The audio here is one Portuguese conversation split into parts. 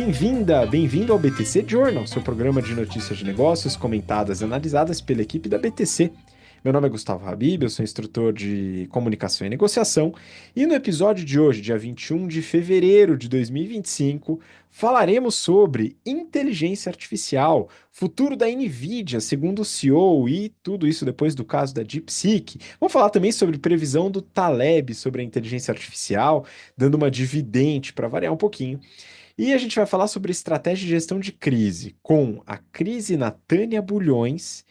bem-vinda, bem-vindo ao BTC Journal, seu programa de notícias de negócios comentadas e analisadas pela equipe da BTC. Meu nome é Gustavo Habib, eu sou instrutor de comunicação e negociação, e no episódio de hoje, dia 21 de fevereiro de 2025, falaremos sobre inteligência artificial, futuro da NVIDIA, segundo o CEO, e tudo isso depois do caso da DeepSeek. Vamos falar também sobre previsão do Taleb sobre a inteligência artificial, dando uma dividente para variar um pouquinho. E a gente vai falar sobre estratégia de gestão de crise, com a crise na Tânia Bulhões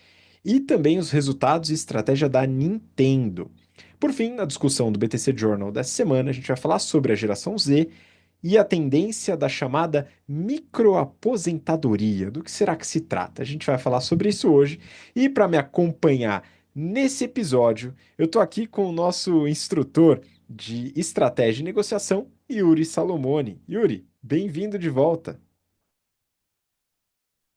e também os resultados e estratégia da Nintendo. Por fim, na discussão do BTC Journal dessa semana, a gente vai falar sobre a geração Z e a tendência da chamada microaposentadoria. Do que será que se trata? A gente vai falar sobre isso hoje. E para me acompanhar nesse episódio, eu estou aqui com o nosso instrutor de estratégia e negociação, Yuri Salomone. Yuri, bem-vindo de volta.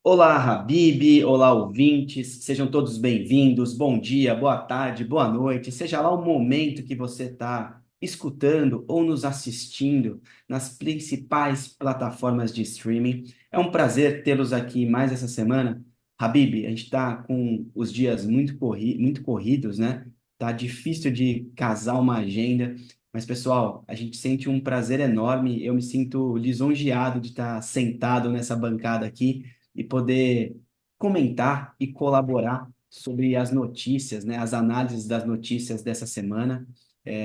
Olá, Habib, olá, ouvintes, sejam todos bem-vindos. Bom dia, boa tarde, boa noite, seja lá o momento que você está escutando ou nos assistindo nas principais plataformas de streaming. É um prazer tê-los aqui mais essa semana. Habib, a gente está com os dias muito corridos, né? Tá difícil de casar uma agenda, mas pessoal, a gente sente um prazer enorme. Eu me sinto lisonjeado de estar sentado nessa bancada aqui e poder comentar e colaborar sobre as notícias, né, as análises das notícias dessa semana.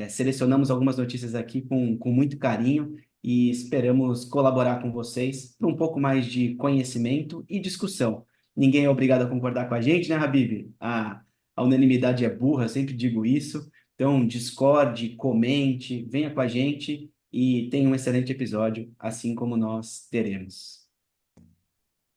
Selecionamos algumas notícias aqui com muito carinho e esperamos colaborar com vocês para um pouco mais de conhecimento e discussão. Ninguém é obrigado a concordar com a gente, né, Habib? A unanimidade é burra, eu sempre digo isso. Então, discorde, comente, venha com a gente e tenha um excelente episódio, assim como nós teremos.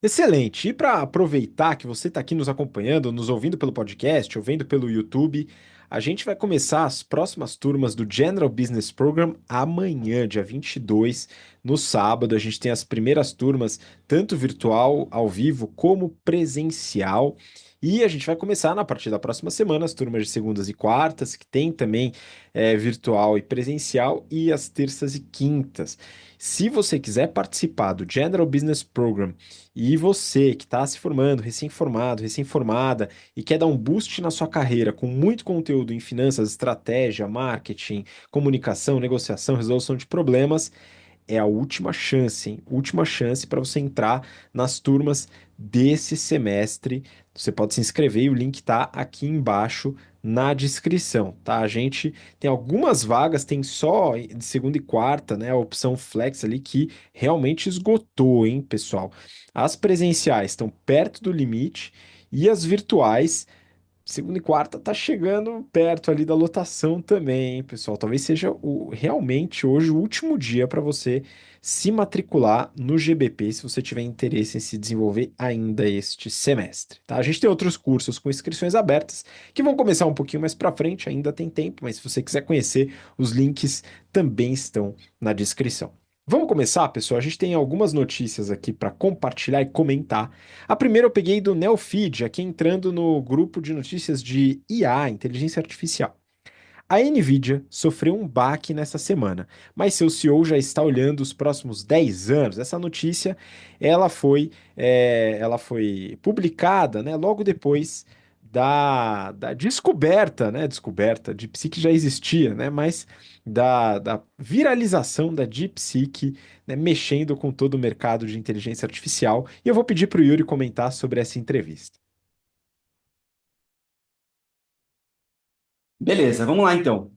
Excelente. E para aproveitar que você está aqui nos acompanhando, nos ouvindo pelo podcast, ou vendo pelo YouTube, a gente vai começar as próximas turmas do General Business Program amanhã, dia 22, no sábado. A gente tem as primeiras turmas, tanto virtual, ao vivo, como presencial. E a gente vai começar na partir da próxima semana as turmas de segundas e quartas, que tem também virtual e presencial, e as terças e quintas. Se você quiser participar do General Business Program e você que está se formando, recém-formado, recém-formada e quer dar um boost na sua carreira com muito conteúdo em finanças, estratégia, marketing, comunicação, negociação, resolução de problemas, é a última chance, hein? Última chance para você entrar nas turmas desse semestre. Você pode se inscrever e o link está aqui embaixo na descrição, tá? A gente tem algumas vagas, tem só de segunda e quarta, né? A opção flex ali que realmente esgotou, hein, pessoal? As presenciais estão perto do limite e as virtuais segunda e quarta tá chegando perto ali da lotação também, hein, pessoal. Talvez seja realmente hoje o último dia para você se matricular no GBP, se você tiver interesse em se desenvolver ainda este semestre, tá? A gente tem outros cursos com inscrições abertas que vão começar um pouquinho mais para frente, ainda tem tempo, mas se você quiser conhecer, os links também estão na descrição. Vamos começar, pessoal? A gente tem algumas notícias aqui para compartilhar e comentar. A primeira eu peguei do Neofeed, aqui entrando no grupo de notícias de IA, inteligência artificial. A Nvidia sofreu um baque nessa semana, mas seu CEO já está olhando os próximos 10 anos. Essa notícia ela foi publicada, né, logo depois da descoberta, né, descoberta, DeepSeek já existia, né, mas da viralização da DeepSeek, né, mexendo com todo o mercado de inteligência artificial. E eu vou pedir para o Yuri comentar sobre essa entrevista. Beleza, vamos lá então.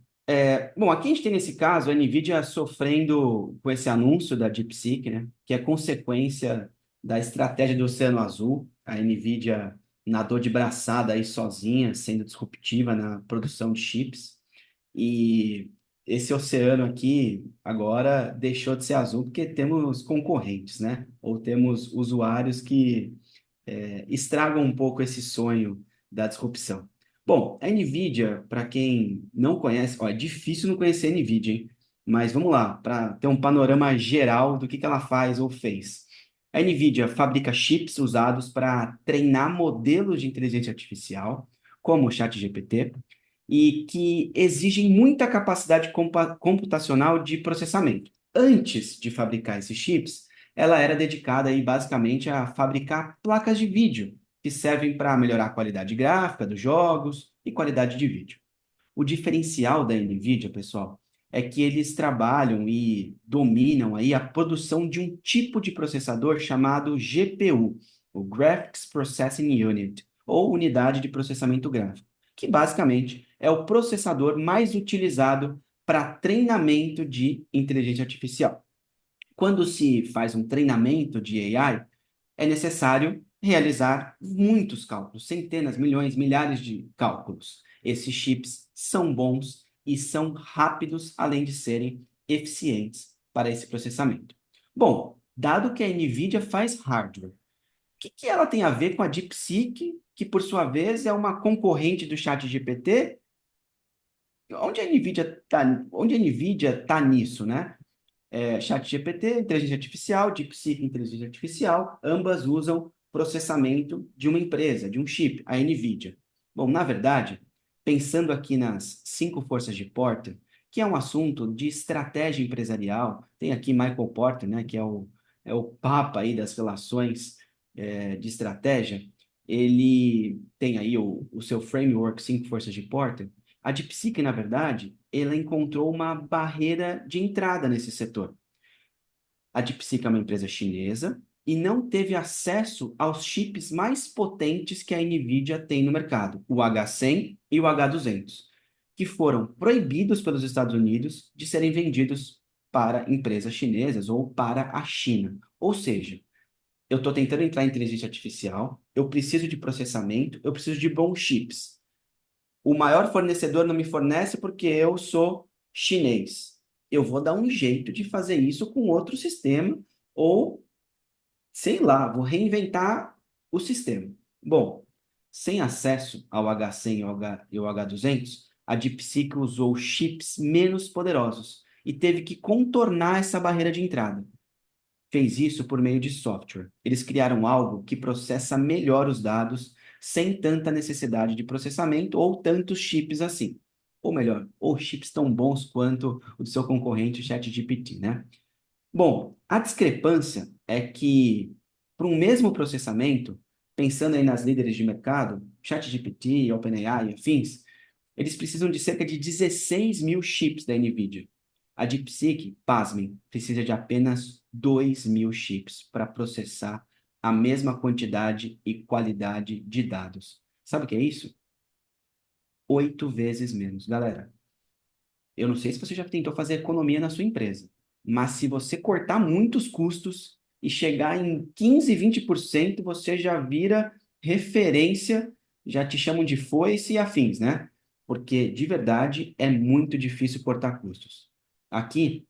Bom, aqui a gente tem nesse caso a NVIDIA sofrendo com esse anúncio da DeepSeek, né, que é consequência da estratégia do Oceano Azul. A NVIDIA nadou de braçada aí sozinha, sendo disruptiva na produção de chips. E esse oceano aqui agora deixou de ser azul porque temos concorrentes, né? Ou temos usuários que estragam um pouco esse sonho da disrupção. Bom, a NVIDIA, para quem não conhece, ó, é difícil não conhecer a NVIDIA, hein? Mas vamos lá, para ter um panorama geral do que ela faz ou fez. A NVIDIA fabrica chips usados para treinar modelos de inteligência artificial, como o ChatGPT, e que exigem muita capacidade computacional de processamento. Antes de fabricar esses chips, ela era dedicada aí basicamente a fabricar placas de vídeo que servem para melhorar a qualidade gráfica dos jogos e qualidade de vídeo. O diferencial da NVIDIA, pessoal, é que eles trabalham e dominam aí a produção de um tipo de processador chamado GPU, o Graphics Processing Unit, ou Unidade de Processamento Gráfico, que basicamente é o processador mais utilizado para treinamento de inteligência artificial. Quando se faz um treinamento de AI, é necessário realizar muitos cálculos, centenas, milhões, milhares de cálculos. Esses chips são bons e são rápidos, além de serem eficientes para esse processamento. Bom, dado que a NVIDIA faz hardware, o que ela tem a ver com a DeepSeek, que por sua vez é uma concorrente do ChatGPT? Onde a NVIDIA está nisso, né? ChatGPT, inteligência artificial, DeepSeek, inteligência artificial, ambas usam processamento de uma empresa, de um chip, a NVIDIA. Bom, na verdade, pensando aqui nas cinco forças de Porter, que é um assunto de estratégia empresarial, tem aqui Michael Porter, né, que é o papa aí das relações de estratégia, ele tem aí o seu framework, cinco forças de Porter. A DeepSeek, na verdade, ela encontrou uma barreira de entrada nesse setor. A DeepSeek é uma empresa chinesa e não teve acesso aos chips mais potentes que a NVIDIA tem no mercado, o H100 e o H200, que foram proibidos pelos Estados Unidos de serem vendidos para empresas chinesas ou para a China. Ou seja, eu estou tentando entrar em inteligência artificial, eu preciso de processamento, eu preciso de bons chips. O maior fornecedor não me fornece porque eu sou chinês. Eu vou dar um jeito de fazer isso com outro sistema ou, sei lá, vou reinventar o sistema. Bom, sem acesso ao H100 e ao H200, a DeepSeek usou chips menos poderosos e teve que contornar essa barreira de entrada. Fez isso por meio de software. Eles criaram algo que processa melhor os dados sem tanta necessidade de processamento ou tantos chips assim. Ou melhor, ou chips tão bons quanto o do seu concorrente ChatGPT, né? Bom, a discrepância é que para um mesmo processamento, pensando aí nas líderes de mercado, ChatGPT, OpenAI e afins, eles precisam de cerca de 16 mil chips da NVIDIA. A DeepSeek, pasmem, precisa de apenas 2 mil chips para processar a mesma quantidade e qualidade de dados. Sabe o que é isso? 8 vezes menos. Galera, eu não sei se você já tentou fazer economia na sua empresa, mas se você cortar muitos custos e chegar em 15, 20%, você já vira referência, já te chamam de foice e afins, né? Porque de verdade é muito difícil cortar custos. Aqui,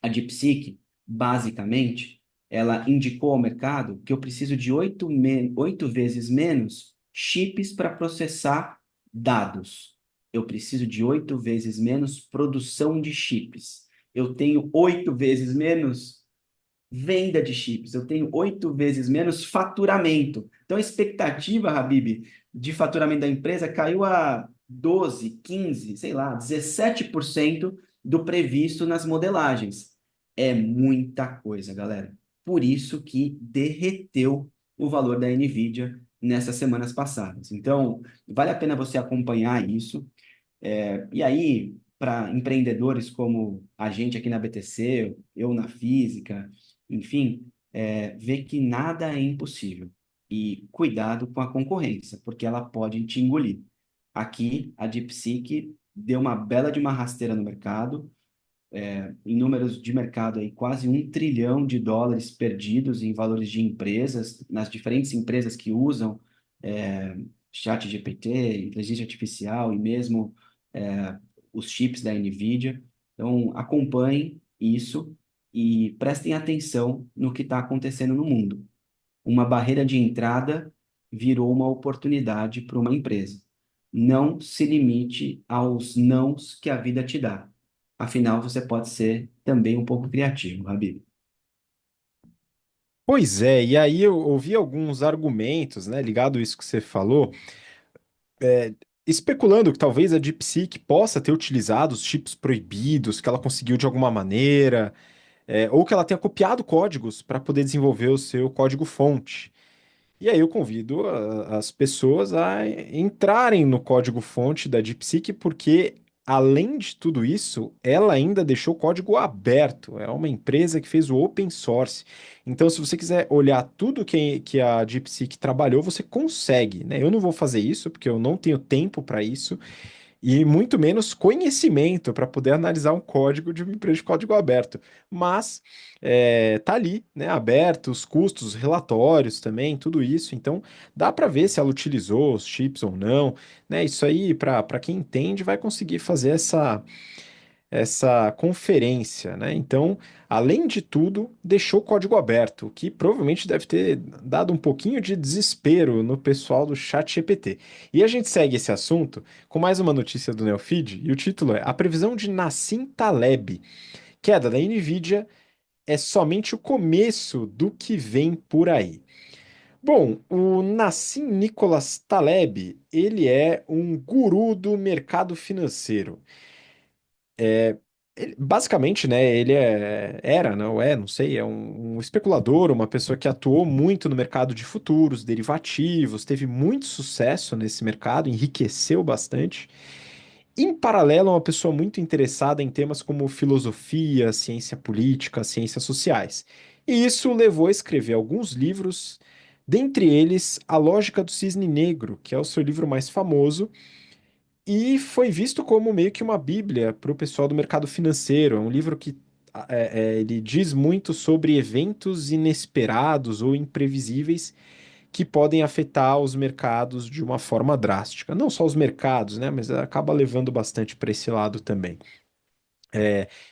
a DeepSeek, basicamente, ela indicou ao mercado que eu preciso de 8 vezes menos chips para processar dados. Eu preciso de 8 vezes menos produção de chips. Eu tenho 8 vezes menos venda de chips. Eu tenho 8 vezes menos faturamento. Então, a expectativa, Habib, de faturamento da empresa caiu a 12, 15, sei lá, 17% do previsto nas modelagens. É muita coisa, galera. Por isso que derreteu o valor da Nvidia nessas semanas passadas. Então, vale a pena você acompanhar isso. E aí, para empreendedores como a gente aqui na BTC, eu na física, enfim, ver que nada é impossível. E cuidado com a concorrência, porque ela pode te engolir. Aqui, a DeepSeek deu uma bela de uma rasteira no mercado, em números de mercado aí, quase US$ 1 trilhão perdidos em valores de empresas, nas diferentes empresas que usam ChatGPT, inteligência artificial e mesmo os chips da NVIDIA. Então, acompanhem isso e prestem atenção no que está acontecendo no mundo. Uma barreira de entrada virou uma oportunidade para uma empresa. Não se limite aos nãos que a vida te dá. Afinal, você pode ser também um pouco criativo, Habib. Pois é, e aí eu ouvi alguns argumentos, né, ligado a isso que você falou, especulando que talvez a DeepSeek possa ter utilizado os chips proibidos, que ela conseguiu de alguma maneira. ou que ela tenha copiado códigos para poder desenvolver o seu código-fonte. E aí eu convido as pessoas a entrarem no código-fonte da DeepSeek, porque, além de tudo isso, ela ainda deixou o código aberto. É uma empresa que fez o open source. Então, se você quiser olhar tudo que a DeepSeek trabalhou, você consegue, né? Eu não vou fazer isso, porque eu não tenho tempo para isso e muito menos conhecimento para poder analisar um código de uma empresa de código aberto. Mas tá ali, né, aberto, os custos, os relatórios também, tudo isso. Então dá para ver se ela utilizou os chips ou não, né? Isso aí, para quem entende, vai conseguir fazer essa conferência, né? Então, além de tudo, deixou o código aberto, o que provavelmente deve ter dado um pouquinho de desespero no pessoal do ChatGPT. E a gente segue esse assunto com mais uma notícia do Neofeed, e o título é: A previsão de Nassim Taleb, queda da Nvidia, é somente o começo do que vem por aí. Bom, o Nassim Nicholas Taleb, ele é um guru do mercado financeiro. Basicamente, né, era, não é, não sei, é um especulador, uma pessoa que atuou muito no mercado de futuros, derivativos, teve muito sucesso nesse mercado, enriqueceu bastante. Em paralelo, é uma pessoa muito interessada em temas como filosofia, ciência política, ciências sociais. E isso o levou a escrever alguns livros, dentre eles A Lógica do Cisne Negro, que é o seu livro mais famoso, e foi visto como meio que uma bíblia para o pessoal do mercado financeiro. É um livro que ele diz muito sobre eventos inesperados ou imprevisíveis que podem afetar os mercados de uma forma drástica. Não só os mercados, né? Mas acaba levando bastante para esse lado também.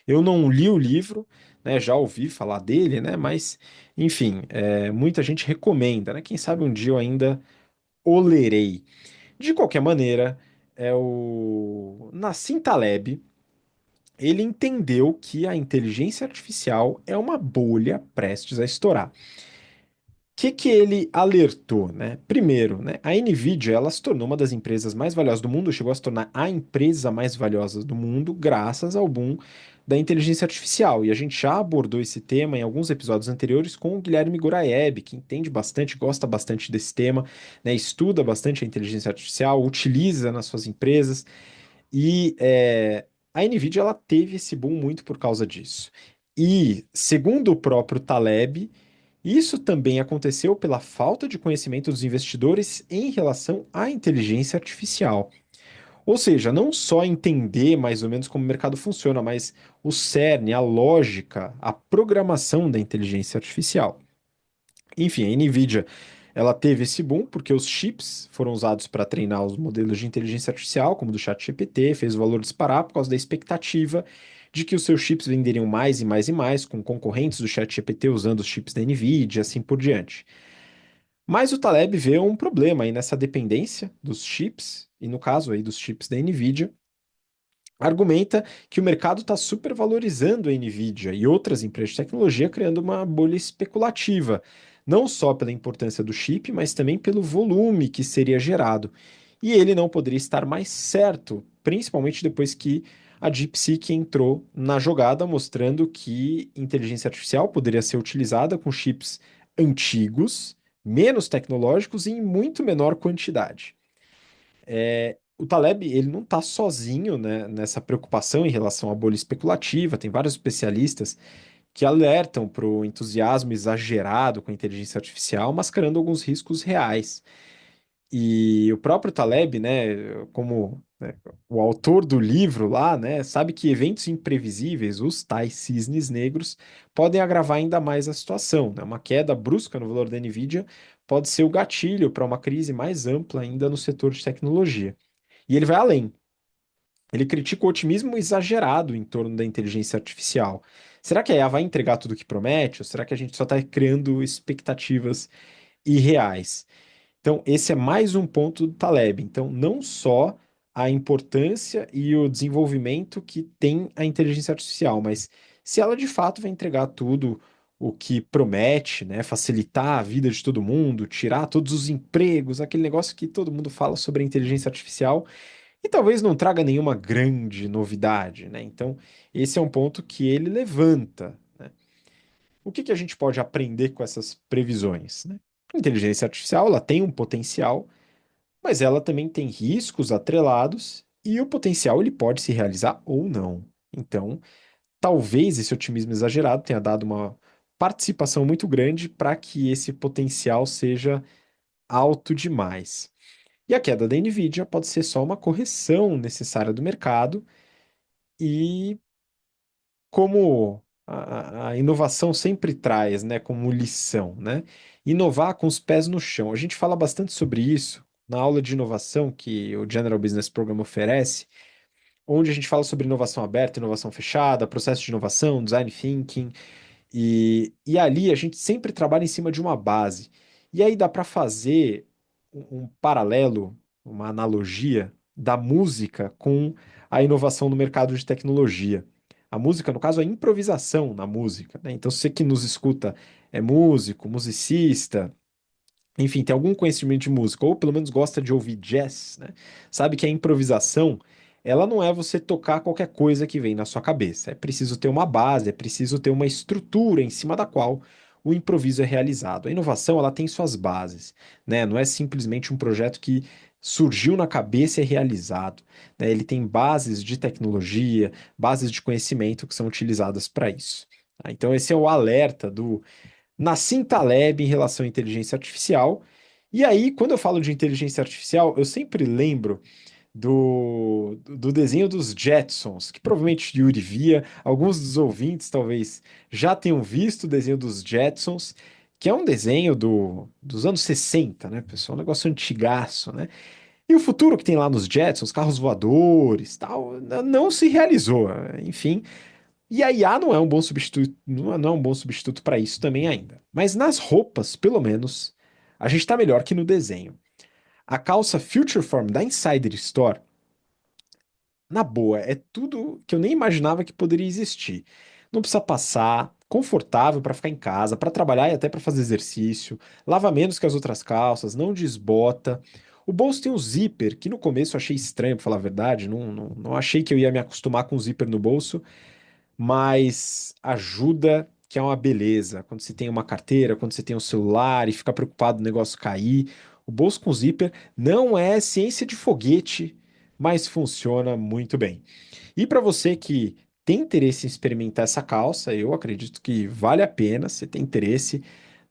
Eu não li o livro, né? Já ouvi falar dele, né? Mas, enfim, muita gente recomenda, né? Quem sabe um dia eu ainda o lerei. De qualquer maneira, o Nassim Taleb, ele entendeu que a inteligência artificial é uma bolha prestes a estourar. Que ele alertou, né? Primeiro, né, a Nvidia, ela se tornou uma das empresas mais valiosas do mundo, chegou a se tornar a empresa mais valiosa do mundo graças ao boom da inteligência artificial. E a gente já abordou esse tema em alguns episódios anteriores com o Guilherme Guraeb, que entende bastante, gosta bastante desse tema, né, estuda bastante a inteligência artificial, utiliza nas suas empresas. E a Nvidia, ela teve esse boom muito por causa disso. E, segundo o próprio Taleb, isso também aconteceu pela falta de conhecimento dos investidores em relação à inteligência artificial. Ou seja, não só entender mais ou menos como o mercado funciona, mas o cerne, a lógica, a programação da inteligência artificial. Enfim, a Nvidia, ela teve esse boom porque os chips foram usados para treinar os modelos de inteligência artificial, como o do ChatGPT, fez o valor disparar por causa da expectativa de que os seus chips venderiam mais e mais e mais, com concorrentes do ChatGPT usando os chips da Nvidia, assim por diante. Mas o Taleb vê um problema aí nessa dependência dos chips, e no caso aí dos chips da Nvidia, argumenta que o mercado está supervalorizando a Nvidia e outras empresas de tecnologia, criando uma bolha especulativa, não só pela importância do chip, mas também pelo volume que seria gerado. E ele não poderia estar mais certo, principalmente depois que a DeepSeek entrou na jogada, mostrando que inteligência artificial poderia ser utilizada com chips antigos, menos tecnológicos e em muito menor quantidade. O Taleb, ele não está sozinho, né, nessa preocupação em relação à bolha especulativa. Tem vários especialistas que alertam para o entusiasmo exagerado com a inteligência artificial, mascarando alguns riscos reais. E o próprio Taleb, né, como né, o autor do livro lá, né, sabe que eventos imprevisíveis, os tais cisnes negros, podem agravar ainda mais a situação, né? Uma queda brusca no valor da Nvidia pode ser o gatilho para uma crise mais ampla ainda no setor de tecnologia. E ele vai além. Ele critica o otimismo exagerado em torno da inteligência artificial. Será que a IA vai entregar tudo o que promete? Ou será que a gente só está criando expectativas irreais? Então, esse é mais um ponto do Taleb. Então, não só a importância e o desenvolvimento que tem a inteligência artificial, mas se ela de fato vai entregar tudo o que promete, né, facilitar a vida de todo mundo, tirar todos os empregos, aquele negócio que todo mundo fala sobre a inteligência artificial, e talvez não traga nenhuma grande novidade, né? Então, esse é um ponto que ele levanta, né? O que que a gente pode aprender com essas previsões, né? A inteligência artificial, ela tem um potencial, mas ela também tem riscos atrelados e o potencial ele pode se realizar ou não. Então, talvez esse otimismo exagerado tenha dado uma participação muito grande para que esse potencial seja alto demais. E a queda da Nvidia pode ser só uma correção necessária do mercado e como a inovação sempre traz, né, como lição, né? Inovar com os pés no chão. A gente fala bastante sobre isso na aula de inovação que o General Business Program oferece, onde a gente fala sobre inovação aberta, inovação fechada, processo de inovação, design thinking, e ali a gente sempre trabalha em cima de uma base. E aí dá para fazer um paralelo, uma analogia da música com a inovação no mercado de tecnologia. A música, no caso, é improvisação na música, né? Então, você que nos escuta é músico, musicista, enfim, tem algum conhecimento de música, ou pelo menos gosta de ouvir jazz, né? Sabe que a improvisação, ela não é você tocar qualquer coisa que vem na sua cabeça. É preciso ter uma base, é preciso ter uma estrutura em cima da qual o improviso é realizado. A inovação, ela tem suas bases, né? Não é simplesmente um projeto que surgiu na cabeça e é realizado, né? Ele tem bases de tecnologia, bases de conhecimento que são utilizadas para isso. Tá? Então, esse é o alerta do Nassim Taleb em relação à inteligência artificial. E aí, quando eu falo de inteligência artificial, eu sempre lembro do desenho dos Jetsons, que provavelmente Yuri via. Alguns dos ouvintes talvez já tenham visto o desenho dos Jetsons, que é um desenho dos anos 60, né, pessoal? Um negócio antigaço, né? E o futuro que tem lá nos Jetsons, carros voadores, tal, não se realizou. Enfim, e a IA não é um bom substituto, não é um bom substituto para isso também ainda. Mas nas roupas, pelo menos, a gente está melhor que no desenho. A calça Future Form da Insider Store, na boa, é tudo que eu nem imaginava que poderia existir. Não precisa passar, confortável para ficar em casa, para trabalhar e até para fazer exercício, lava menos que as outras calças, não desbota. O bolso tem um zíper, que no começo eu achei estranho, para falar a verdade, não achei que eu ia me acostumar com o zíper no bolso, mas ajuda, que é uma beleza. Quando você tem uma carteira, quando você tem um celular e fica preocupado do negócio cair, o bolso com zíper não é ciência de foguete, mas funciona muito bem. E para você que tem interesse em experimentar essa calça, eu acredito que vale a pena, você tem interesse,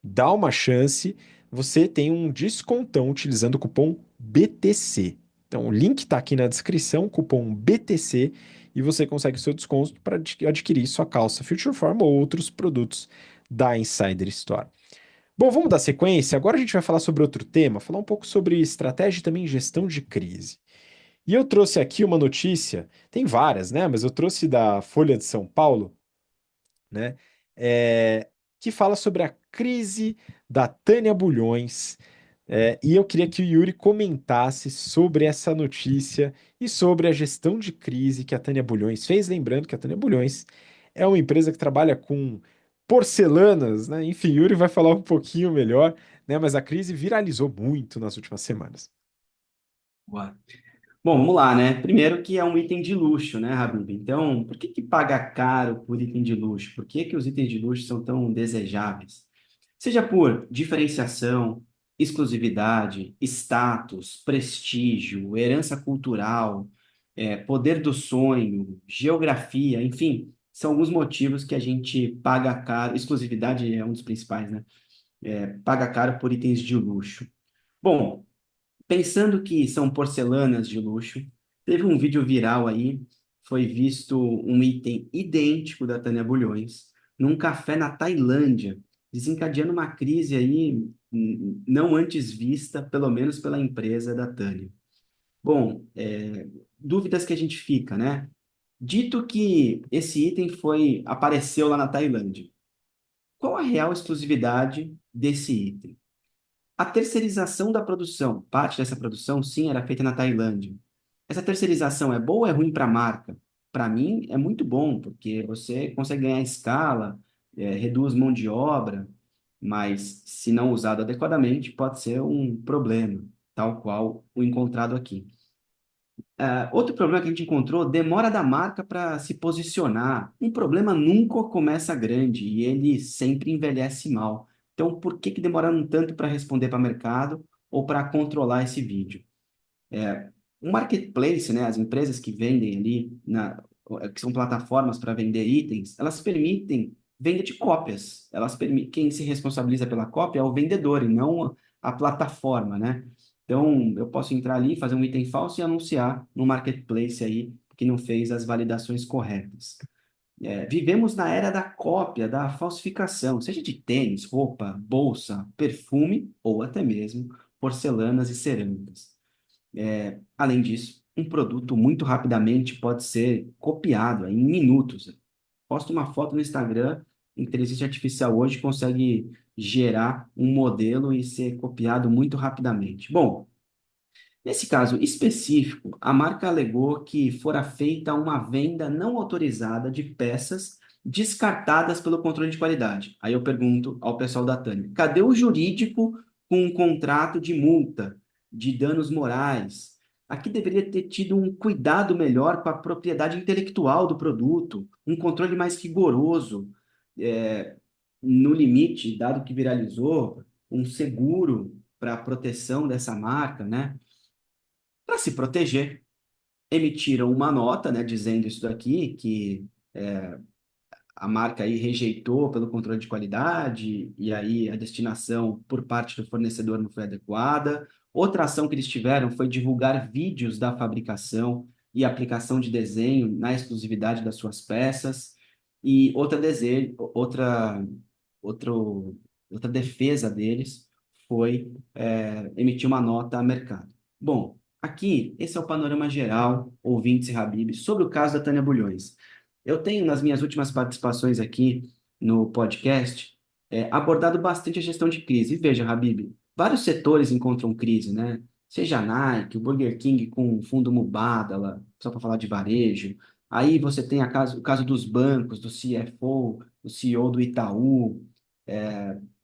dá uma chance, você tem um descontão utilizando o cupom BTC. Então, o link está aqui na descrição, cupom BTC, e você consegue o seu desconto para adquirir sua calça Future Form ou outros produtos da Insider Store. Bom, vamos dar sequência. Agora a gente vai falar sobre outro tema, falar um pouco sobre estratégia e também gestão de crise. E eu trouxe aqui uma notícia, tem várias, né? Mas eu trouxe da Folha de São Paulo, né? é, que fala sobre a crise da Tânia Bulhões. E eu queria que o Yuri comentasse sobre essa notícia e sobre a gestão de crise que a Tânia Bulhões fez. Lembrando que a Tânia Bulhões é uma empresa que trabalha com porcelanas, né? Enfim, Yuri vai falar um pouquinho melhor, né? Mas a crise viralizou muito nas últimas semanas. Boa. Bom, vamos lá, né? Primeiro que é um item de luxo, né, Habib? Então, por que que paga caro por item de luxo? Por que que os itens de luxo são tão desejáveis? Seja por diferenciação, exclusividade, status, prestígio, herança cultural, poder do sonho, geografia, enfim, são alguns motivos que a gente paga caro. Exclusividade é um dos principais, né? Paga caro por itens de luxo. Bom, pensando que são porcelanas de luxo, teve um vídeo viral aí, foi visto um item idêntico da Tânia Bulhões num café na Tailândia, desencadeando uma crise aí não antes vista, pelo menos pela empresa da Tânia. Bom, dúvidas que a gente fica, né? Dito que esse item apareceu lá na Tailândia, qual a real exclusividade desse item? A terceirização da produção, parte dessa produção, sim, era feita na Tailândia. Essa terceirização é boa ou é ruim para a marca? Para mim, é muito bom, porque você consegue ganhar escala, reduz mão de obra, mas se não usado adequadamente, pode ser um problema, tal qual o encontrado aqui. Outro problema que a gente encontrou, demora da marca para se posicionar. Um problema nunca começa grande e ele sempre envelhece mal. Então, por que que demoraram tanto para responder para o mercado ou para controlar esse vídeo? O marketplace, né, as empresas que vendem ali, que são plataformas para vender itens, elas permitem venda de cópias. Quem se responsabiliza pela cópia é o vendedor e não a plataforma, né? Então, eu posso entrar ali, fazer um item falso e anunciar no marketplace aí que não fez as validações corretas. Vivemos na era da cópia, da falsificação, seja de tênis, roupa, bolsa, perfume ou até mesmo porcelanas e cerâmicas. Além disso, um produto muito rapidamente pode ser copiado em minutos. Posta uma foto no Instagram, inteligência artificial hoje consegue gerar um modelo e ser copiado muito rapidamente. Bom, nesse caso específico, a marca alegou que fora feita uma venda não autorizada de peças descartadas pelo controle de qualidade. Aí eu pergunto ao pessoal da Tânia, cadê o jurídico com um contrato de multa, de danos morais? Aqui deveria ter tido um cuidado melhor com a propriedade intelectual do produto, um controle mais rigoroso, é, no limite, dado que viralizou, um seguro para a proteção dessa marca, né? Para se proteger, emitiram uma nota, né, dizendo isso daqui, que a marca aí rejeitou pelo controle de qualidade e aí a destinação por parte do fornecedor não foi adequada. Outra ação que eles tiveram foi divulgar vídeos da fabricação e aplicação de desenho na exclusividade das suas peças. E outro, outra defesa deles foi emitir uma nota a mercado. Bom, aqui, esse é o panorama geral, ouvintes e Habib, sobre o caso da Tânia Bulhões. Eu tenho, nas minhas últimas participações aqui no podcast, abordado bastante a gestão de crise. E veja, Habib, vários setores encontram crise, né? Seja a Nike, o Burger King com o fundo Mubadala, só para falar de varejo. Aí você tem o caso dos bancos, do CFO, do CEO do Itaú,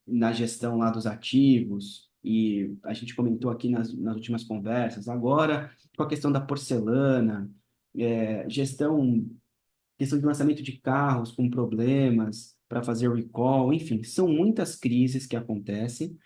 na gestão lá dos ativos. E a gente comentou aqui nas últimas conversas. Agora, com a questão da porcelana, questão de lançamento de carros com problemas para fazer recall, enfim, são muitas crises que acontecem.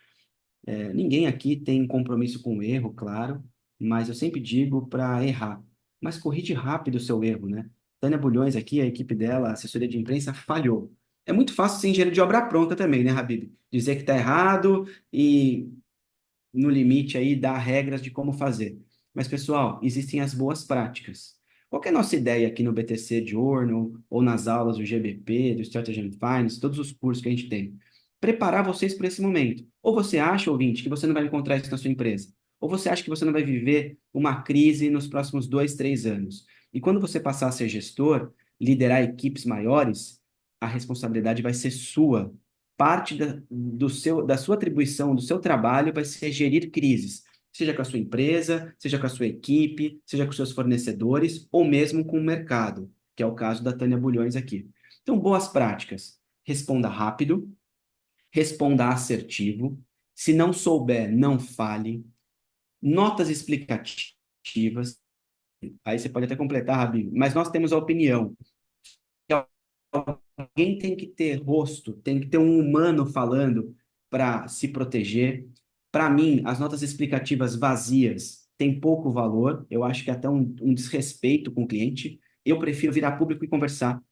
Ninguém aqui tem compromisso com o erro, claro, mas eu sempre digo para errar. Mas corrige rápido o seu erro, né? Tânia Bulhões aqui, a equipe dela, a assessoria de imprensa, falhou. É muito fácil ser engenheiro de obra pronta também, né, Habib? Dizer que está errado e, no limite, aí dar regras de como fazer. Mas, pessoal, existem as boas práticas. Qual que é a nossa ideia aqui no BTC Journal ou nas aulas do GBP, do Strategy and Finance, todos os cursos que a gente tem? Preparar vocês para esse momento. Ou você acha, ouvinte, que você não vai encontrar isso na sua empresa? Ou você acha que você não vai viver uma crise nos próximos 2, 3 anos? E quando você passar a ser gestor, liderar equipes maiores, a responsabilidade vai ser sua. Parte da sua atribuição, do seu trabalho, vai ser gerir crises, seja com a sua empresa, seja com a sua equipe, seja com seus fornecedores, ou mesmo com o mercado, que é o caso da Tânia Bulhões aqui. Então, boas práticas. Responda rápido, responda assertivo. Se não souber, não fale. Notas explicativas. Aí você pode até completar, Rabi, mas nós temos a opinião. Alguém tem que ter rosto, tem que ter um humano falando para se proteger. Para mim, as notas explicativas vazias têm pouco valor, eu acho que é até um desrespeito com o cliente. Eu prefiro virar público e conversar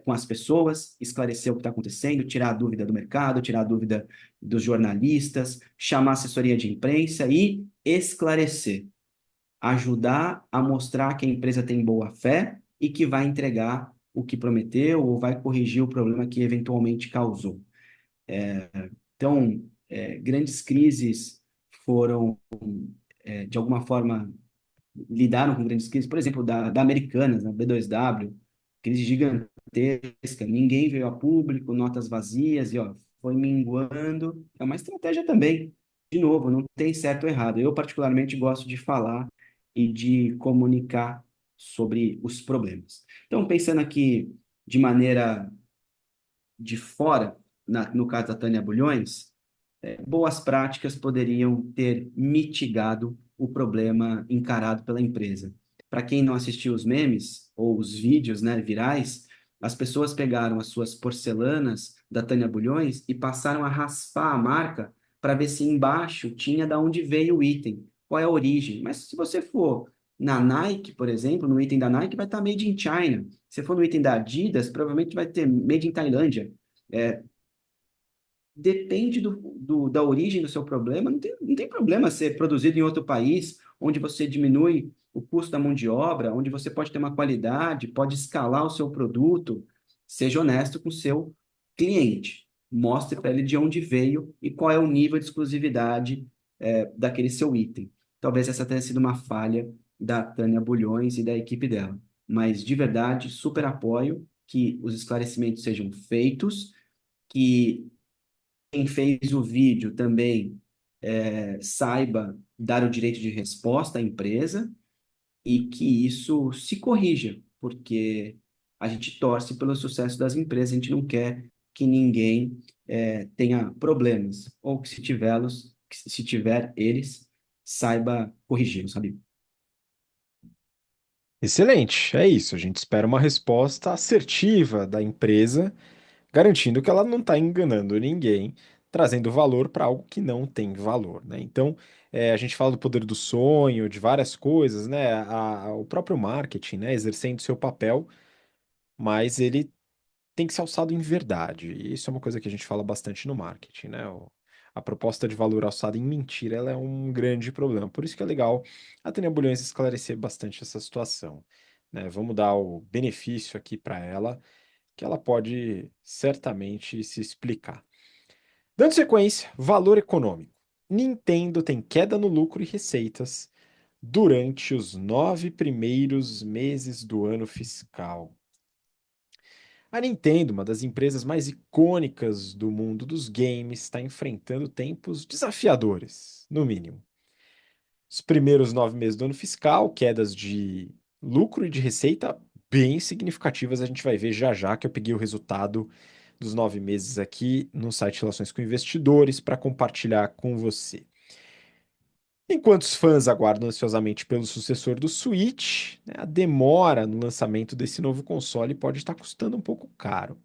com as pessoas, esclarecer o que está acontecendo, tirar a dúvida do mercado, tirar a dúvida dos jornalistas, chamar a assessoria de imprensa e esclarecer, ajudar a mostrar que a empresa tem boa fé e que vai entregar o que prometeu ou vai corrigir o problema que eventualmente causou. Então, grandes crises foram, de alguma forma, lidaram com grandes crises, por exemplo, da Americanas, né, B2W, crise gigantesca, ninguém veio a público, notas vazias, e ó, foi minguando. É uma estratégia também. De novo, não tem certo ou errado. Eu, particularmente, gosto de falar e de comunicar sobre os problemas. Então, pensando aqui de maneira de fora, no caso da Tânia Bulhões, boas práticas poderiam ter mitigado o problema encarado pela empresa. Para quem não assistiu os memes ou os vídeos, né, virais, as pessoas pegaram as suas porcelanas da Tânia Bulhões e passaram a raspar a marca para ver se embaixo tinha da onde veio o item, qual é a origem. Mas se você for na Nike, por exemplo, no item da Nike vai estar Made in China. Se for no item da Adidas, provavelmente vai ter Made in Tailândia. É, depende da origem do seu problema. Não tem problema ser produzido em outro país, onde você diminui o custo da mão de obra, onde você pode ter uma qualidade, pode escalar o seu produto. Seja honesto com o seu cliente. Mostre para ele de onde veio e qual é o nível de exclusividade daquele seu item. Talvez essa tenha sido uma falha da Tânia Bulhões e da equipe dela. Mas, de verdade, super apoio que os esclarecimentos sejam feitos, que quem fez o vídeo também saiba dar o direito de resposta à empresa e que isso se corrija, porque a gente torce pelo sucesso das empresas, a gente não quer que ninguém tenha problemas, ou que se tiver eles, saiba corrigi-los, sabe? Excelente, é isso. A gente espera uma resposta assertiva da empresa, garantindo que ela não está enganando ninguém, trazendo valor para algo que não tem valor, né? Então, a gente fala do poder do sonho, de várias coisas, né? O próprio marketing, né? Exercendo seu papel, mas ele tem que ser alçado em verdade. E isso é uma coisa que a gente fala bastante no marketing, né? A proposta de valor alçada em mentira, ela é um grande problema. Por isso que é legal a Tânia Bulhões esclarecer bastante essa situação, né? Vamos dar o benefício aqui para ela, que ela pode certamente se explicar. Dando sequência, valor econômico. Nintendo tem queda no lucro e receitas durante os 9 primeiros meses do ano fiscal. A Nintendo, uma das empresas mais icônicas do mundo dos games, está enfrentando tempos desafiadores, no mínimo. Os primeiros 9 meses do ano fiscal, quedas de lucro e de receita bem significativas. A gente vai ver já já que eu peguei o resultado dos 9 meses aqui no site Relações com Investidores para compartilhar com você. Enquanto os fãs aguardam ansiosamente pelo sucessor do Switch, né, a demora no lançamento desse novo console pode estar custando um pouco caro.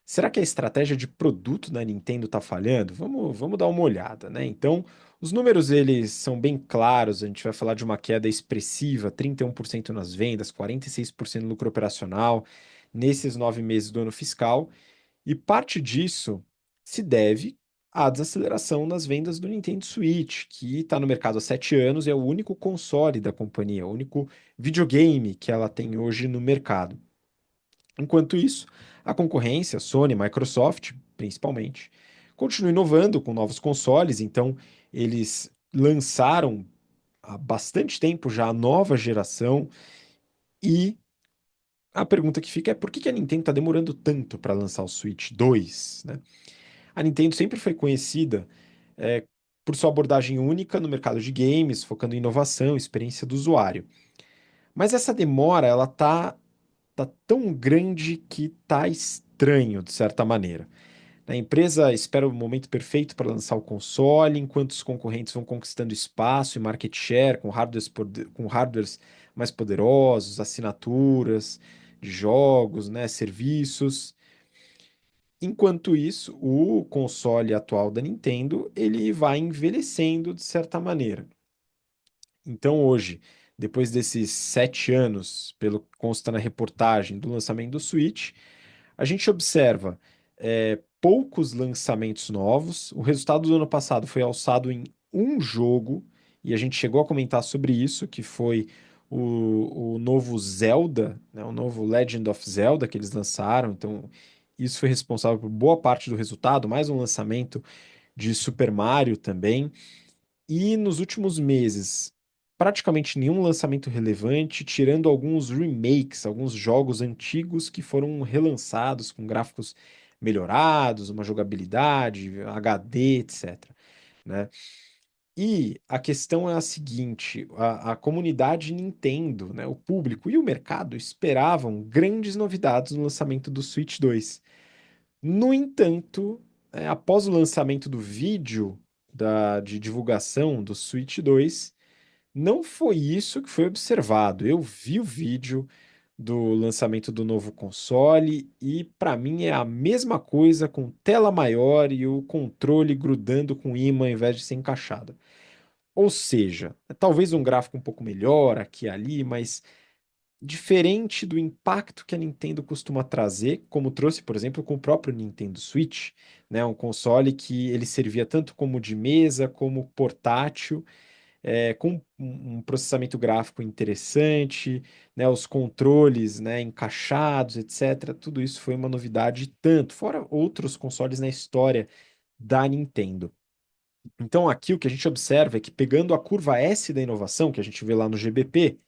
Será que a estratégia de produto da Nintendo está falhando? Vamos dar uma olhada, né? Então, os números eles são bem claros. A gente vai falar de uma queda expressiva, 31% nas vendas, 46% no lucro operacional nesses 9 meses do ano fiscal. E parte disso se deve à desaceleração nas vendas do Nintendo Switch, que está no mercado há 7 anos e é o único console da companhia, o único videogame que ela tem hoje no mercado. Enquanto isso, a concorrência, Sony, Microsoft, principalmente, continua inovando com novos consoles, então eles lançaram há bastante tempo já a nova geração e a pergunta que fica é por que que a Nintendo está demorando tanto para lançar o Switch 2, né? A Nintendo sempre foi conhecida é, por sua abordagem única no mercado de games, focando em inovação, experiência do usuário. Mas essa demora, ela tá tão grande que tá estranho, de certa maneira. A empresa espera o momento perfeito para lançar o console, enquanto os concorrentes vão conquistando espaço e market share com hardwares mais poderosos, assinaturas de jogos, né, serviços. Enquanto isso, o console atual da Nintendo, ele vai envelhecendo de certa maneira. Então, hoje, depois desses 7 anos, pelo que consta na reportagem do lançamento do Switch, a gente observa poucos lançamentos novos. O resultado do ano passado foi alçado em um jogo, e a gente chegou a comentar sobre isso, que foi o novo Zelda, né, o novo Legend of Zelda que eles lançaram. Então, isso foi responsável por boa parte do resultado, mais um lançamento de Super Mario também. E nos últimos meses, praticamente nenhum lançamento relevante, tirando alguns remakes, alguns jogos antigos que foram relançados com gráficos melhorados, uma jogabilidade, HD, etc, né? E a questão é a seguinte: a comunidade Nintendo, né, o público e o mercado esperavam grandes novidades no lançamento do Switch 2. No entanto, após o lançamento do vídeo de divulgação do Switch 2, Não foi isso que foi observado. Eu vi o vídeo do lançamento do novo console e para mim é a mesma coisa com tela maior e o controle grudando com ímã ao invés de ser encaixado. Ou seja, talvez um gráfico um pouco melhor aqui e ali, mas diferente do impacto que a Nintendo costuma trazer, como trouxe, por exemplo, com o próprio Nintendo Switch, né, um console que ele servia tanto como de mesa como portátil, com um processamento gráfico interessante, né, os controles, né, encaixados, etc. Tudo isso foi uma novidade tanto, fora outros consoles na história da Nintendo. Então aqui o que a gente observa é que pegando a curva S da inovação, que a gente vê lá no GBP,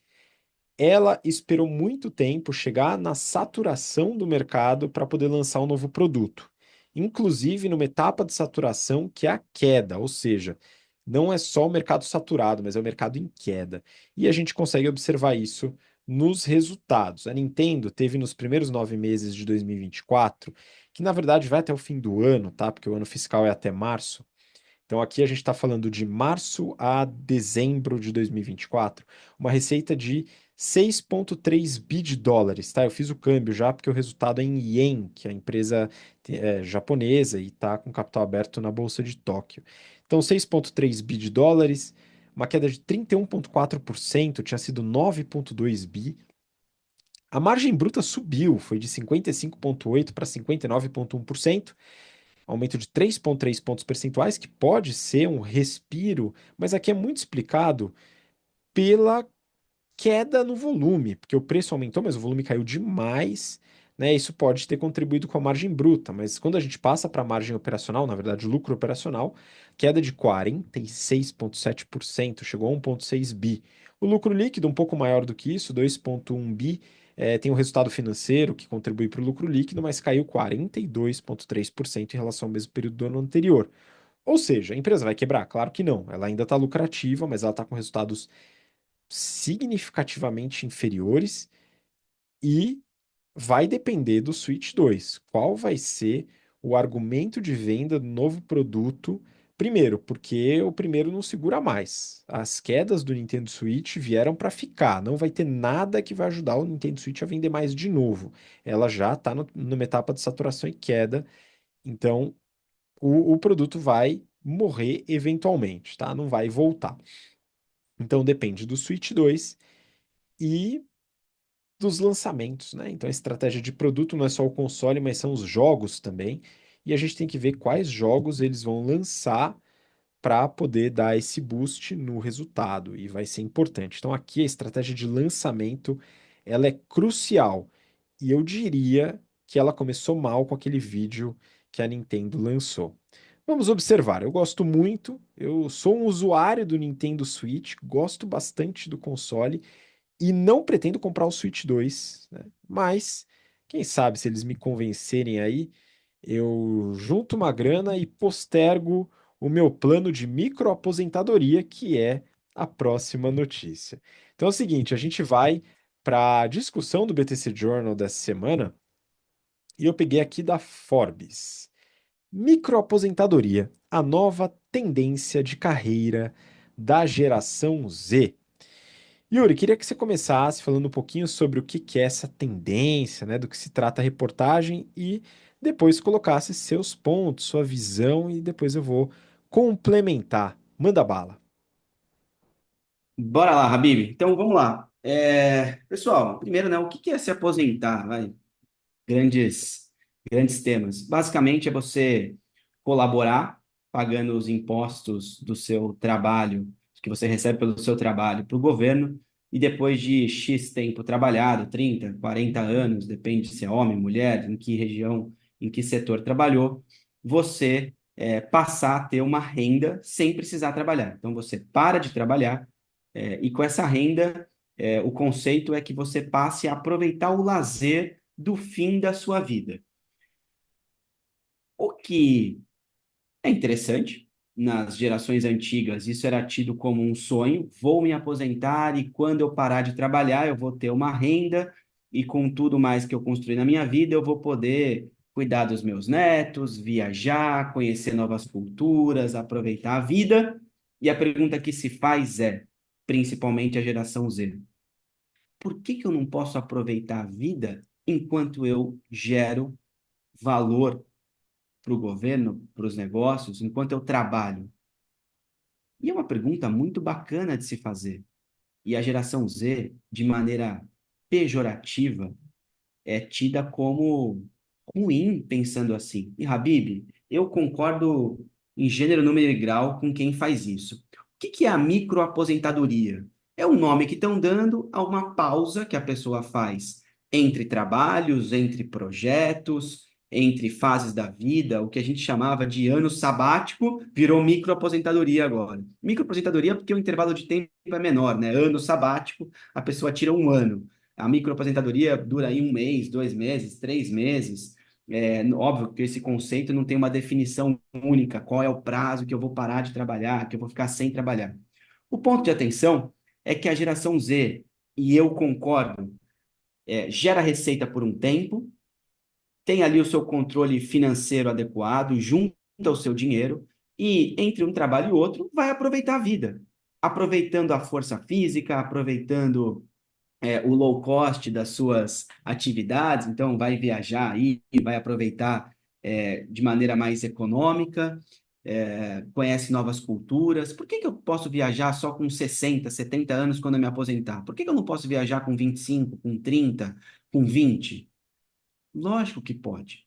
ela esperou muito tempo chegar na saturação do mercado para poder lançar um novo produto. Inclusive numa etapa de saturação que é a queda, ou seja, não é só o mercado saturado, mas é o mercado em queda. E a gente consegue observar isso nos resultados. A Nintendo teve nos primeiros 9 meses de 2024, que na verdade vai até o fim do ano, tá? Porque o ano fiscal é até março. Então aqui a gente está falando de março a dezembro de 2024, uma receita de 6,3 bi de dólares, tá? Eu fiz o câmbio já porque o resultado é em ien, que a empresa é japonesa e está com capital aberto na Bolsa de Tóquio. Então 6,3 bi de dólares, uma queda de 31,4%, tinha sido 9,2 bi. A margem bruta subiu, foi de 55,8% para 59,1%, aumento de 3,3 pontos percentuais, que pode ser um respiro, mas aqui é muito explicado pela queda no volume, porque o preço aumentou, mas o volume caiu demais, né? Isso pode ter contribuído com a margem bruta, mas quando a gente passa para a margem operacional, na verdade, lucro operacional, queda de 46,7%, chegou a 1,6 bi. O lucro líquido, um pouco maior do que isso, 2,1 bi. Tem o resultado financeiro que contribui para o lucro líquido, mas caiu 42,3% em relação ao mesmo período do ano anterior. Ou seja, a empresa vai quebrar? Claro que não. Ela ainda está lucrativa, mas ela está com resultados significativamente inferiores e vai depender do Switch 2. Qual vai ser o argumento de venda do novo produto? Primeiro, porque o primeiro não segura mais. As quedas do Nintendo Switch vieram para ficar. Não vai ter nada que vai ajudar o Nintendo Switch a vender mais de novo. Ela já está numa etapa de saturação e queda. Então, o produto vai morrer eventualmente, tá? Não vai voltar. Então, depende do Switch 2 e dos lançamentos, né? Então a estratégia de produto não é só o console, mas são os jogos também. E a gente tem que ver quais jogos eles vão lançar para poder dar esse boost no resultado e vai ser importante. Então aqui a estratégia de lançamento, ela é crucial. E eu diria que ela começou mal com aquele vídeo que a Nintendo lançou. Vamos observar. Eu gosto muito, eu sou um usuário do Nintendo Switch, gosto bastante do console e não pretendo comprar o Switch 2, né? Mas, quem sabe se eles me convencerem aí, eu junto uma grana e postergo o meu plano de microaposentadoria, que é a próxima notícia. Então é o seguinte, a gente vai para a discussão do BTC Journal dessa semana e eu peguei aqui da Forbes. Microaposentadoria, a nova tendência de carreira da geração Z. Yuri, queria que você começasse falando um pouquinho sobre o que que é essa tendência, né, do que se trata a reportagem e depois colocasse seus pontos, sua visão e depois eu vou complementar. Manda bala. Bora lá, Habib. Então, vamos lá. Pessoal, primeiro, né, o que é se aposentar? Vai? Grandes, grandes temas. Basicamente, é você colaborar, pagando os impostos do seu trabalho, que você recebe pelo seu trabalho, para o governo, e depois de X tempo trabalhado, 30, 40 anos, depende se é homem, mulher, em que região, em que setor trabalhou, você passar a ter uma renda sem precisar trabalhar. Então, você para de trabalhar, e com essa renda, o conceito é que você passe a aproveitar o lazer do fim da sua vida. O que é interessante, nas gerações antigas, isso era tido como um sonho: vou me aposentar e quando eu parar de trabalhar, eu vou ter uma renda e com tudo mais que eu construí na minha vida, eu vou poder cuidar dos meus netos, viajar, conhecer novas culturas, aproveitar a vida. E a pergunta que se faz é: principalmente a geração Z. Por que que eu não posso aproveitar a vida enquanto eu gero valor para o governo, para os negócios, enquanto eu trabalho? E é uma pergunta muito bacana de se fazer. E a geração Z, de maneira pejorativa, é tida como ruim pensando assim. E, Habib, eu concordo em gênero, número e grau com quem faz isso. O que que é a microaposentadoria? É o nome que estão dando a uma pausa que a pessoa faz entre trabalhos, entre projetos, entre fases da vida, o que a gente chamava de ano sabático, virou microaposentadoria agora. Microaposentadoria porque o intervalo de tempo é menor, né? Ano sabático, a pessoa tira um ano. A microaposentadoria dura aí um mês, 2 meses, 3 meses. É óbvio que esse conceito não tem uma definição única, qual é o prazo que eu vou parar de trabalhar, que eu vou ficar sem trabalhar. O ponto de atenção é que a geração Z, e eu concordo, gera receita por um tempo, tem ali o seu controle financeiro adequado, junta o seu dinheiro, e entre um trabalho e outro, vai aproveitar a vida. Aproveitando a força física, aproveitando o low cost das suas atividades, então vai viajar aí, vai aproveitar de maneira mais econômica, conhece novas culturas. Por que que eu posso viajar só com 60, 70 anos quando eu me aposentar? Por que que eu não posso viajar com 25, com 30, com 20? Lógico que pode.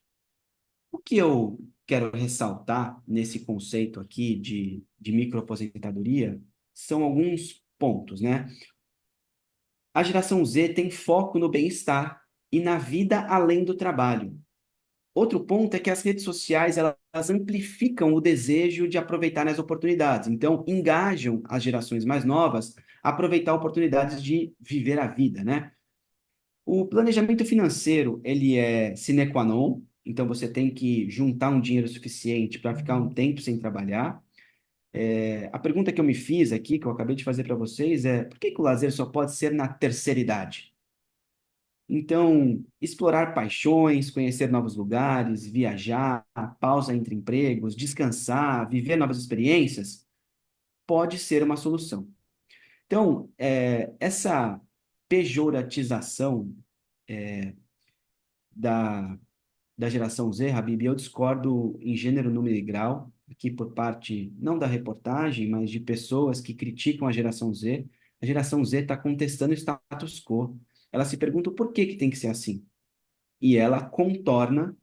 O que eu quero ressaltar nesse conceito aqui de microaposentadoria são alguns pontos, né? A geração Z tem foco no bem-estar e na vida além do trabalho. Outro ponto é que as redes sociais elas amplificam o desejo de aproveitar as oportunidades. Então, engajam as gerações mais novas a aproveitar oportunidades de viver a vida, né? O planejamento financeiro, ele é sine qua non. Então, você tem que juntar um dinheiro suficiente para ficar um tempo sem trabalhar. A pergunta que eu me fiz aqui, que eu acabei de fazer para vocês, é por que que o lazer só pode ser na terceira idade? Então, explorar paixões, conhecer novos lugares, viajar, pausa entre empregos, descansar, viver novas experiências, pode ser uma solução. Então, essa pejoratização da, da geração Z, Habib, eu discordo em gênero, número e grau, aqui por parte, não da reportagem, mas de pessoas que criticam a geração Z. A geração Z está contestando o status quo. Ela se pergunta por que que tem que ser assim. E ela contorna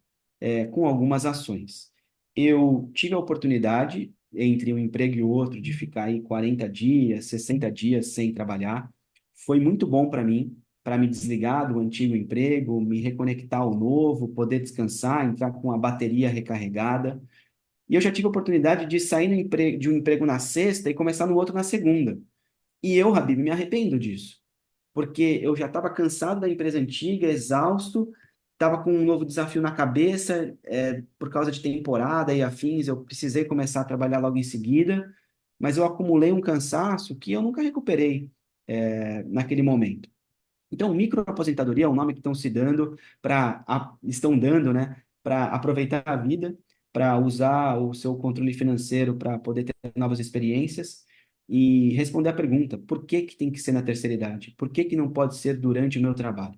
com algumas ações. Eu tive a oportunidade, entre um emprego e outro, de ficar aí 40 dias, 60 dias sem trabalhar. Foi muito bom para me desligar do antigo emprego, me reconectar ao novo, poder descansar, entrar com a bateria recarregada. E eu já tive a oportunidade de sair de um emprego na sexta e começar no outro na segunda. E eu, Habib, me arrependo disso porque eu já estava cansado da empresa antiga, exausto, estava com um novo desafio na cabeça, por causa de temporada e afins, eu precisei começar a trabalhar logo em seguida, mas eu acumulei um cansaço que eu nunca recuperei, naquele momento. Então, microaposentadoria é um nome que estão dando, né, para aproveitar a vida, para usar o seu controle financeiro para poder ter novas experiências e responder a pergunta: por que que tem que ser na terceira idade? Por que que não pode ser durante o meu trabalho?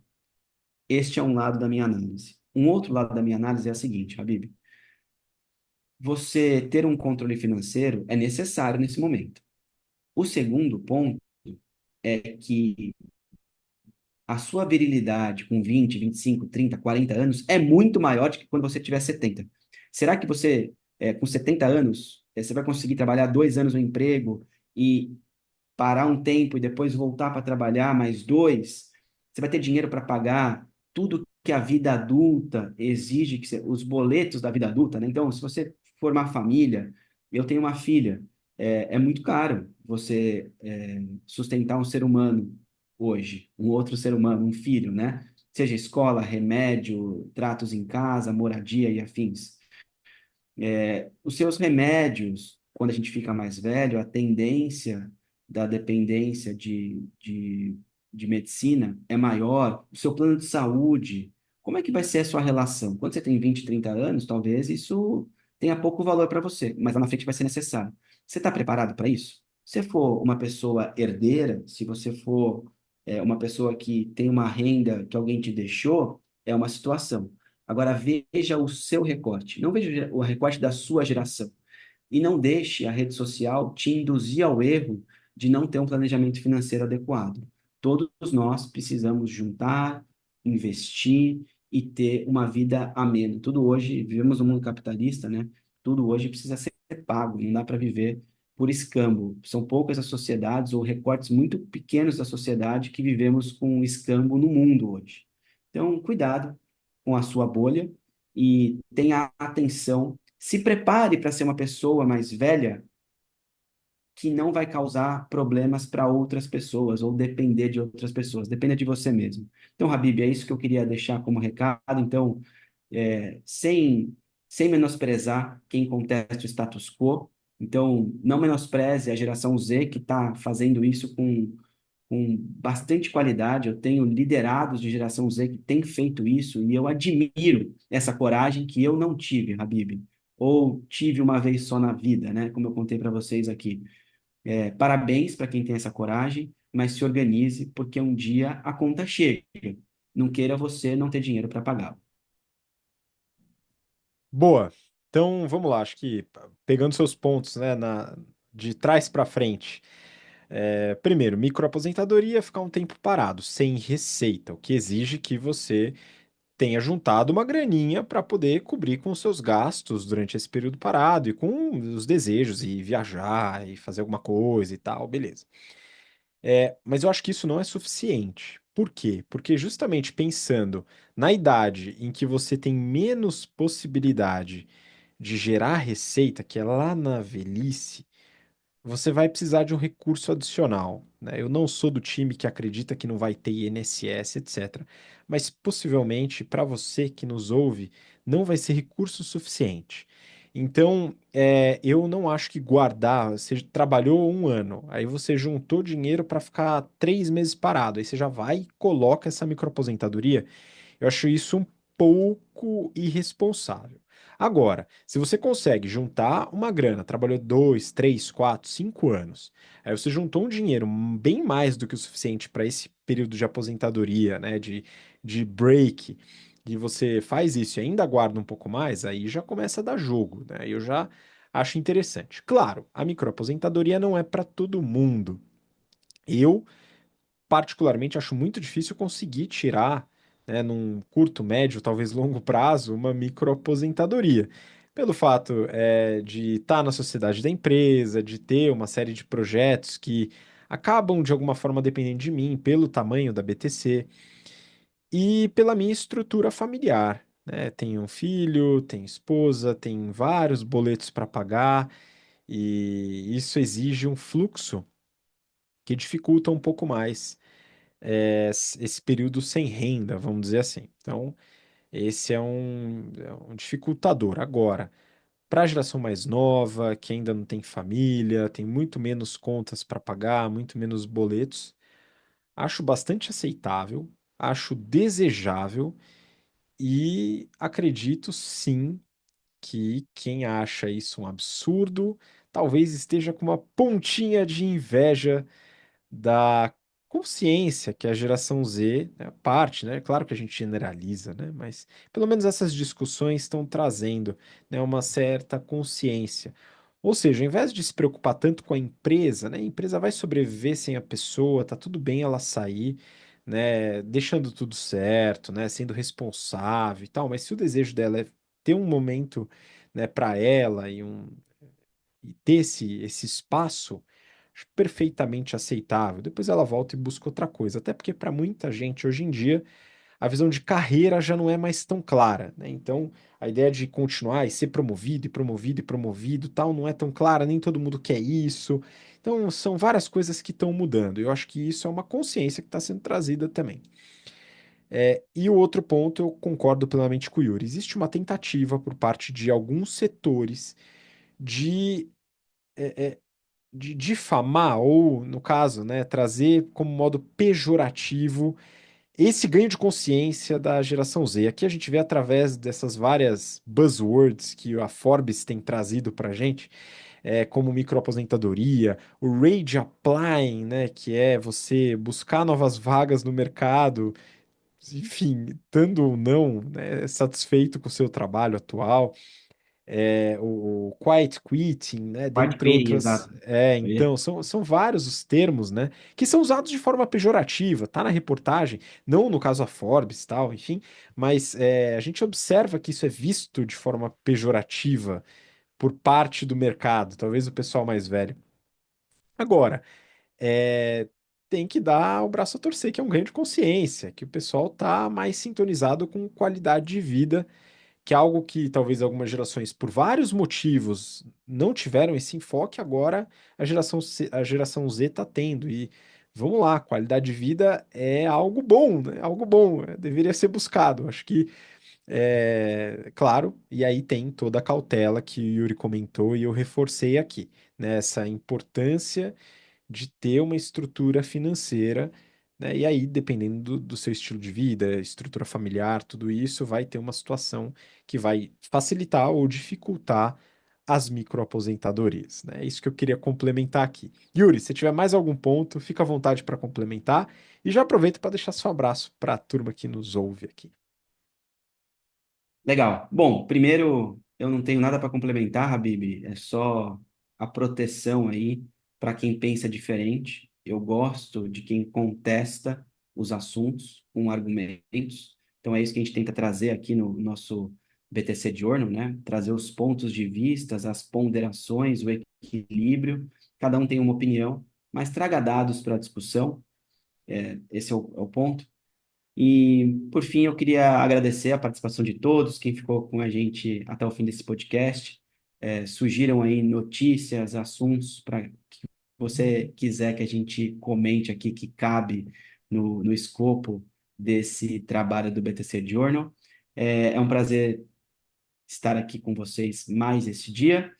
Este é um lado da minha análise. Um outro lado da minha análise é a seguinte, Habib: você ter um controle financeiro é necessário nesse momento. O segundo ponto é que a sua virilidade com 20, 25, 30, 40 anos é muito maior do que quando você tiver 70. Será que você, com 70 anos, você vai conseguir trabalhar 2 anos no emprego e parar um tempo e depois voltar para trabalhar mais dois? Você vai ter dinheiro para pagar tudo que a vida adulta exige, os boletos da vida adulta, né? Então, se você formar família, eu tenho uma filha, é muito caro você sustentar um ser humano hoje, um outro ser humano, um filho, né? Seja escola, remédio, tratos em casa, moradia e afins. Os seus remédios, quando a gente fica mais velho, a tendência da dependência de medicina é maior. O seu plano de saúde, como é que vai ser a sua relação? Quando você tem 20, 30 anos, talvez isso tenha pouco valor para você, mas lá na frente vai ser necessário. Você está preparado para isso? Se você for uma pessoa herdeira, se você for uma pessoa que tem uma renda que alguém te deixou, é uma situação. Agora veja o seu recorte, não veja o recorte da sua geração. E não deixe a rede social te induzir ao erro de não ter um planejamento financeiro adequado. Todos nós precisamos juntar, investir e ter uma vida amena. Tudo hoje, vivemos no mundo capitalista, né? Tudo hoje precisa ser pago, não dá para viver por escambo. São poucas as sociedades ou recortes muito pequenos da sociedade que vivemos com escambo no mundo hoje. Então, cuidado com a sua bolha e tenha atenção, se prepare para ser uma pessoa mais velha que não vai causar problemas para outras pessoas ou depender de outras pessoas, dependa de você mesmo. Então, Habib, é isso que eu queria deixar como recado. Então, sem menosprezar quem contesta o status quo. Então, não menospreze a geração Z que está fazendo isso com bastante qualidade. Eu tenho liderados de geração Z que têm feito isso e eu admiro essa coragem que eu não tive, Habib, ou tive uma vez só na vida, né? Como eu contei para vocês aqui. Parabéns para quem tem essa coragem, mas se organize porque um dia a conta chega. Não queira você não ter dinheiro para pagar. Boa. Então, vamos lá. Acho que pegando seus pontos, né, de trás para frente. Primeiro, microaposentadoria, ficar um tempo parado, sem receita, o que exige que você tenha juntado uma graninha para poder cobrir com os seus gastos durante esse período parado e com os desejos e viajar e fazer alguma coisa e tal, beleza. Mas eu acho que isso não é suficiente. Por quê? Porque justamente pensando na idade em que você tem menos possibilidade de gerar receita, que é lá na velhice, você vai precisar de um recurso adicional, né? Eu não sou do time que acredita que não vai ter INSS, etc. Mas possivelmente para você que nos ouve, não vai ser recurso suficiente. Então, eu não acho que guardar. Você trabalhou um ano, aí você juntou dinheiro para ficar 3 meses parado, aí você já vai e coloca essa microaposentadoria. Eu acho isso um pouco irresponsável. Agora, se você consegue juntar uma grana, trabalhou 2, 3, 4, 5 anos, aí você juntou um dinheiro bem mais do que o suficiente para esse período de aposentadoria, né, de break, e você faz isso e ainda guarda um pouco mais, aí já começa a dar jogo, né? Eu já acho interessante. Claro, a microaposentadoria não é para todo mundo. Eu particularmente acho muito difícil conseguir tirar, né, num curto, médio, talvez longo prazo, uma microaposentadoria. Pelo fato de estar na sociedade da empresa, de ter uma série de projetos que acabam de alguma forma dependendo de mim, pelo tamanho da BTC e pela minha estrutura familiar. Né? Tenho um filho, tenho esposa, tenho vários boletos para pagar e isso exige um fluxo que dificulta um pouco mais esse período sem renda, vamos dizer assim. Então, esse é um dificultador. Agora, para a geração mais nova, que ainda não tem família, tem muito menos contas para pagar, muito menos boletos, acho bastante aceitável, acho desejável e acredito sim que quem acha isso um absurdo talvez esteja com uma pontinha de inveja da consciência que a geração Z, né, parte, né? Claro que a gente generaliza, né? Mas pelo menos essas discussões estão trazendo, né, uma certa consciência. Ou seja, ao invés de se preocupar tanto com a empresa, né? A empresa vai sobreviver sem a pessoa, tá tudo bem ela sair, né? Deixando tudo certo, né? Sendo responsável e tal. Mas se o desejo dela é ter um momento, né, para ela e ter esse espaço, acho perfeitamente aceitável. Depois ela volta e busca outra coisa. Até porque, para muita gente, hoje em dia, a visão de carreira já não é mais tão clara, né? Então, a ideia de continuar e ser promovido, e promovido, e promovido, tal, não é tão clara, nem todo mundo quer isso. Então, são várias coisas que estão mudando. Eu acho que isso é uma consciência que está sendo trazida também. E o outro ponto, eu concordo plenamente com o Yuri. Existe uma tentativa por parte de alguns setores de é, é, de difamar, ou, no caso, né, trazer como modo pejorativo esse ganho de consciência da geração Z. Aqui a gente vê através dessas várias buzzwords que a Forbes tem trazido para a gente, como microaposentadoria, o Rage Applying, né, que é você buscar novas vagas no mercado, enfim, estando ou não, né, satisfeito com o seu trabalho atual, o quiet quitting, né, White dentre quitting, outras. exato. Então, são vários os termos, né, que são usados de forma pejorativa, tá na reportagem, não no caso a Forbes, tal, enfim, mas a gente observa que isso é visto de forma pejorativa por parte do mercado, talvez o pessoal mais velho. Agora, é, tem que dar o braço a torcer, que é um ganho de consciência, que o pessoal tá mais sintonizado com qualidade de vida, que é algo que talvez algumas gerações, por vários motivos, não tiveram esse enfoque, agora a geração Z está tendo. E vamos lá, qualidade de vida é algo bom, né? Algo bom, deveria ser buscado. Acho que, claro, e aí tem toda a cautela que o Yuri comentou e eu reforcei aqui, né? Essa importância de ter uma estrutura financeira, né? E aí, dependendo do seu estilo de vida, estrutura familiar, tudo isso, vai ter uma situação que vai facilitar ou dificultar as microaposentadorias, né? É isso que eu queria complementar aqui. Yuri, se tiver mais algum ponto, fica à vontade para complementar e já aproveito para deixar seu abraço para a turma que nos ouve aqui. Legal. Bom, primeiro, eu não tenho nada para complementar, Habib, é só a proteção aí para quem pensa diferente. Eu gosto de quem contesta os assuntos com argumentos. Então é isso que a gente tenta trazer aqui no nosso BTC Journal, né? Trazer os pontos de vista, as ponderações, o equilíbrio. Cada um tem uma opinião, mas traga dados para a discussão. Esse é o ponto. E, por fim, eu queria agradecer a participação de todos, quem ficou com a gente até o fim desse podcast. Surgiram aí notícias, assuntos para que você quiser que a gente comente aqui, que cabe no escopo desse trabalho do BTC Journal. É um prazer estar aqui com vocês mais esse dia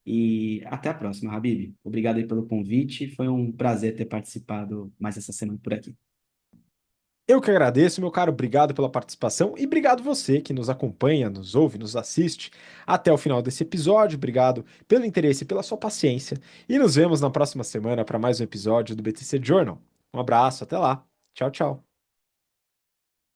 e até a próxima, Habib. Obrigado aí pelo convite, foi um prazer ter participado mais essa semana por aqui. Eu que agradeço, meu caro, obrigado pela participação e obrigado você que nos acompanha, nos ouve, nos assiste até o final desse episódio. Obrigado pelo interesse e pela sua paciência. E nos vemos na próxima semana para mais um episódio do BTC Journal. Um abraço, até lá. Tchau, tchau.